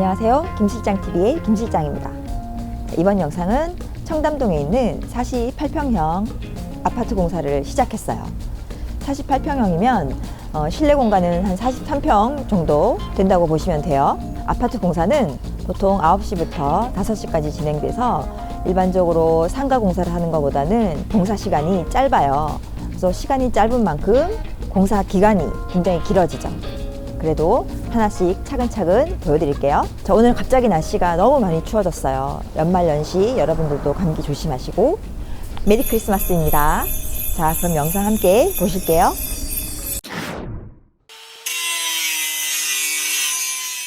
안녕하세요. 김실장TV의 김실장입니다. 이번 영상은 청담동에 있는 48평형 아파트 공사를 시작했어요. 48평형이면 실내 공간은 한 43평 정도 된다고 보시면 돼요. 아파트 공사는 보통 9시부터 5시까지 진행돼서 일반적으로 상가 공사를 하는 것보다는 공사 시간이 짧아요. 그래서 시간이 짧은 만큼 공사 기간이 굉장히 길어지죠. 그래도 하나씩 차근차근 보여드릴게요. 자, 오늘 갑자기 날씨가 너무 많이 추워졌어요. 연말연시 여러분들도 감기 조심하시고 메리 크리스마스입니다. 자, 그럼 영상 함께 보실게요.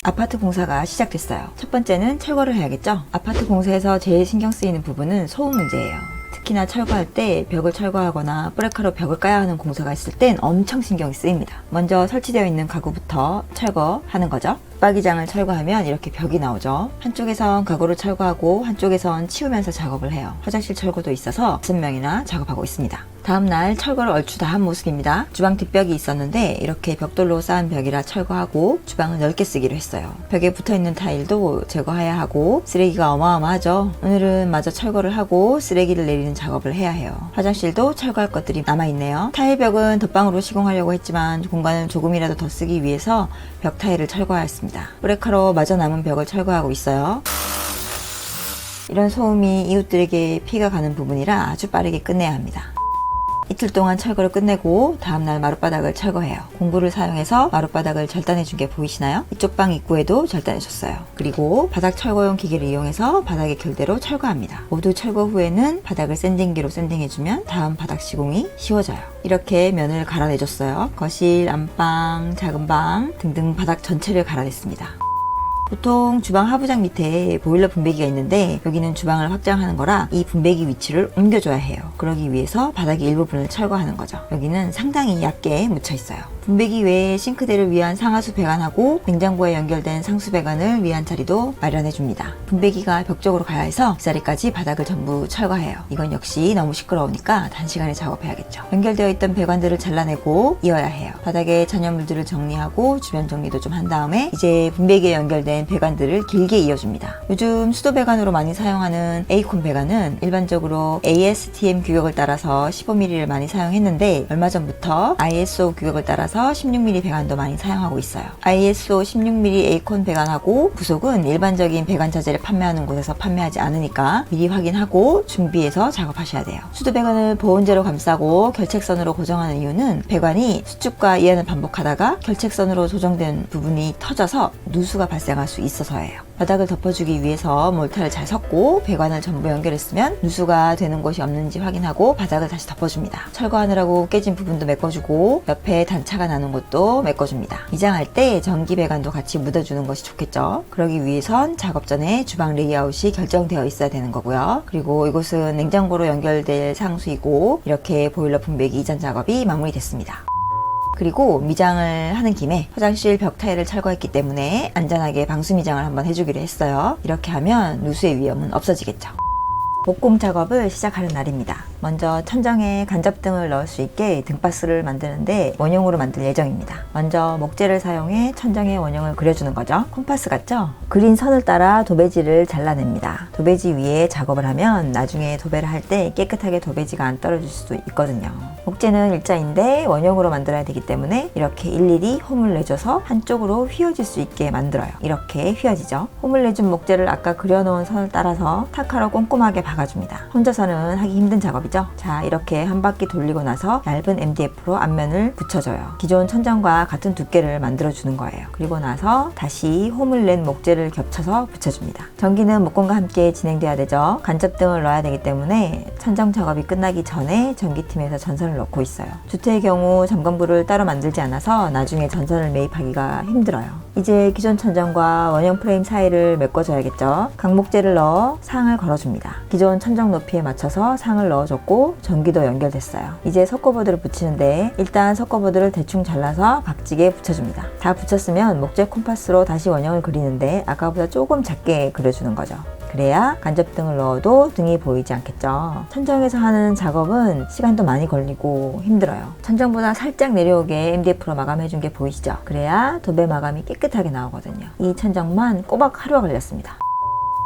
아파트 공사가 시작됐어요. 첫 번째는 철거를 해야겠죠. 아파트 공사에서 제일 신경 쓰이는 부분은 소음 문제예요. 특히나 철거할 때 벽을 철거하거나 브레카로 벽을 까야 하는 공사가 있을 땐 엄청 신경이 쓰입니다. 먼저 설치되어 있는 가구부터 철거하는 거죠. 붙박이장을 철거하면 이렇게 벽이 나오죠. 한쪽에선 가구를 철거하고 한쪽에선 치우면서 작업을 해요. 화장실 철거도 있어서 6명이나 작업하고 있습니다. 다음날 철거를 얼추 다 한 모습입니다. 주방 뒷벽이 있었는데 이렇게 벽돌로 쌓은 벽이라 철거하고 주방을 넓게 쓰기로 했어요. 벽에 붙어있는 타일도 제거해야 하고 쓰레기가 어마어마하죠. 오늘은 마저 철거를 하고 쓰레기를 내리는 작업을 해야 해요. 화장실도 철거할 것들이 남아있네요. 타일벽은 덧방으로 시공하려고 했지만 공간을 조금이라도 더 쓰기 위해서 벽 타일을 철거하였습니다. 브레카로 마저 남은 벽을 철거하고 있어요. 이런 소음이 이웃들에게 피가 가는 부분이라 아주 빠르게 끝내야 합니다. 이틀 동안 철거를 끝내고 다음날 마룻바닥을 철거해요. 공구를 사용해서 마룻바닥을 절단해준 게 보이시나요? 이쪽 방 입구에도 절단해줬어요. 그리고 바닥 철거용 기계를 이용해서 바닥의 결대로 철거합니다. 모두 철거 후에는 바닥을 샌딩기로 샌딩해주면 다음 바닥 시공이 쉬워져요. 이렇게 면을 갈아내줬어요. 거실, 안방, 작은 방 등등 바닥 전체를 갈아냈습니다. 보통 주방 하부장 밑에 보일러 분배기가 있는데 여기는 주방을 확장하는 거라 이 분배기 위치를 옮겨줘야 해요. 그러기 위해서 바닥의 일부분을 철거하는 거죠. 여기는 상당히 얕게 묻혀 있어요. 분배기 외에 싱크대를 위한 상하수 배관하고 냉장고에 연결된 상수 배관을 위한 자리도 마련해 줍니다. 분배기가 벽 쪽으로 가야 해서 그 자리까지 바닥을 전부 철거해요. 이건 역시 너무 시끄러우니까 단시간에 작업해야겠죠. 연결되어 있던 배관들을 잘라내고 이어야 해요. 바닥에 잔여물들을 정리하고 주변 정리도 좀 한 다음에 이제 분배기에 연결된 배관들을 길게 이어줍니다. 요즘 수도 배관으로 많이 사용하는 에이콘 배관은 일반적으로 ASTM 규격을 따라서 15mm를 많이 사용했는데 얼마 전부터 ISO 규격을 따라서 16mm 배관도 많이 사용하고 있어요. ISO 16mm 에이콘 배관하고 부속은 일반적인 배관 자재를 판매하는 곳에서 판매하지 않으니까 미리 확인하고 준비해서 작업하셔야 돼요. 수도 배관을 보온재로 감싸고 결책선으로 고정하는 이유는 배관이 수축과 이완을 반복하다가 결책선으로 조정된 부분이 터져서 누수가 발생할 수 있어서예요. 바닥을 덮어주기 위해서 몰타를 잘 섞고 배관을 전부 연결했으면 누수가 되는 곳이 없는지 확인하고 바닥을 다시 덮어줍니다. 철거하느라고 깨진 부분도 메꿔주고 옆에 단차가 나는 곳도 메꿔줍니다. 이장할 때 전기 배관도 같이 묻어주는 것이 좋겠죠. 그러기 위해선 작업 전에 주방 레이아웃이 결정되어 있어야 되는 거고요. 그리고 이곳은 냉장고로 연결될 상수이고 이렇게 보일러 분배기 이전 작업이 마무리됐습니다. 그리고 미장을 하는 김에 화장실 벽 타일을 철거했기 때문에 안전하게 방수 미장을 한번 해주기로 했어요. 이렇게 하면 누수의 위험은 없어지겠죠. 목공 작업을 시작하는 날입니다. 먼저 천장에 간접등을 넣을 수 있게 등바스를 만드는데 원형으로 만들 예정입니다. 먼저 목재를 사용해 천장에 원형을 그려주는 거죠. 콤파스 같죠? 그린 선을 따라 도배지를 잘라냅니다. 도배지 위에 작업을 하면 나중에 도배를 할 때 깨끗하게 도배지가 안 떨어질 수도 있거든요. 목재는 일자인데 원형으로 만들어야 되기 때문에 이렇게 일일이 홈을 내줘서 한쪽으로 휘어질 수 있게 만들어요. 이렇게 휘어지죠. 홈을 내준 목재를 아까 그려놓은 선을 따라서 타카로 꼼꼼하게 박아줍니다. 혼자서는 하기 힘든 작업이죠. 자, 이렇게 한 바퀴 돌리고 나서 얇은 MDF로 앞면을 붙여줘요. 기존 천장과 같은 두께를 만들어주는 거예요. 그리고 나서 다시 홈을 낸 목재를 겹쳐서 붙여줍니다. 전기는 목공과 함께 진행돼야 되죠. 간접등을 넣어야 되기 때문에 천장 작업이 끝나기 전에 전기팀에서 전선을 넣고 있어요. 주택의 경우 점검부를 따로 만들지 않아서 나중에 전선을 매입하기가 힘들어요. 이제 기존 천장과 원형 프레임 사이를 메꿔줘야겠죠. 강목재를 넣어 상을 걸어줍니다. 기존 천장 높이에 맞춰서 상을 넣어줬고 전기도 연결됐어요. 이제 석고보드를 붙이는데 일단 석고보드를 대충 잘라서 각지게 붙여줍니다. 다 붙였으면 목재 콤파스로 다시 원형을 그리는데 아까보다 조금 작게 그려주는 거죠. 그래야 간접등을 넣어도 등이 보이지 않겠죠. 천정에서 하는 작업은 시간도 많이 걸리고 힘들어요. 천정보다 살짝 내려오게 MDF로 마감해준 게 보이시죠? 그래야 도배 마감이 깨끗하게 나오거든요. 이 천정만 꼬박 하루가 걸렸습니다.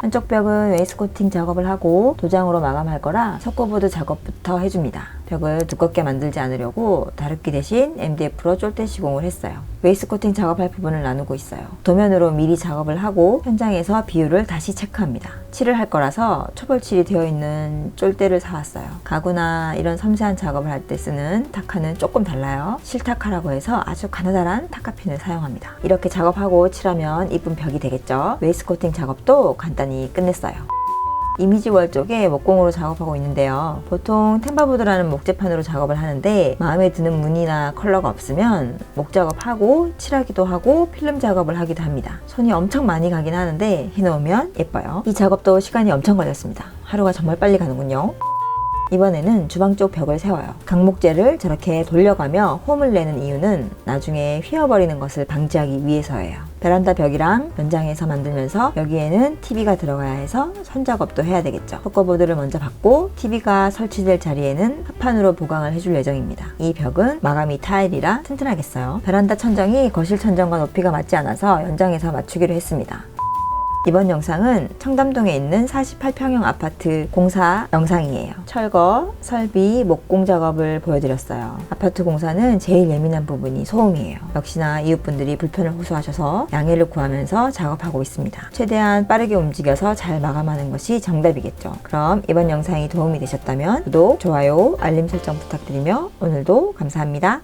한쪽 벽은 웨이스코팅 작업을 하고 도장으로 마감할 거라 석고보드 작업부터 해줍니다. 벽을 두껍게 만들지 않으려고 다루기 대신 MDF로 쫄대 시공을 했어요. 웨이스코팅 작업할 부분을 나누고 있어요. 도면으로 미리 작업을 하고 현장에서 비율을 다시 체크합니다. 칠을 할 거라서 초벌칠이 되어 있는 쫄대를 사왔어요. 가구나 이런 섬세한 작업을 할 때 쓰는 타카는 조금 달라요. 실타카라고 해서 아주 가느다란 타카핀을 사용합니다. 이렇게 작업하고 칠하면 이쁜 벽이 되겠죠. 웨이스코팅 작업도 간단히 끝냈어요. 이미지월 쪽에 목공으로 작업하고 있는데요. 보통 템바보드라는 목재판으로 작업을 하는데 마음에 드는 무늬나 컬러가 없으면 목 작업하고 칠하기도 하고 필름 작업을 하기도 합니다. 손이 엄청 많이 가긴 하는데 해놓으면 예뻐요. 이 작업도 시간이 엄청 걸렸습니다. 하루가 정말 빨리 가는군요. 이번에는 주방 쪽 벽을 세워요. 강목재를 저렇게 돌려가며 홈을 내는 이유는 나중에 휘어버리는 것을 방지하기 위해서예요. 베란다 벽이랑 연장해서 만들면서 여기에는 TV가 들어가야 해서 선작업도 해야 되겠죠. 석고보드를 먼저 받고 TV가 설치될 자리에는 합판으로 보강을 해줄 예정입니다. 이 벽은 마감이 타일이라 튼튼하겠어요. 베란다 천정이 거실 천정과 높이가 맞지 않아서 연장해서 맞추기로 했습니다. 이번 영상은 청담동에 있는 48평형 아파트 공사 영상이에요. 철거, 설비, 목공 작업을 보여드렸어요. 아파트 공사는 제일 예민한 부분이 소음이에요. 역시나 이웃분들이 불편을 호소하셔서 양해를 구하면서 작업하고 있습니다. 최대한 빠르게 움직여서 잘 마감하는 것이 정답이겠죠. 그럼 이번 영상이 도움이 되셨다면 구독, 좋아요, 알림 설정 부탁드리며 오늘도 감사합니다.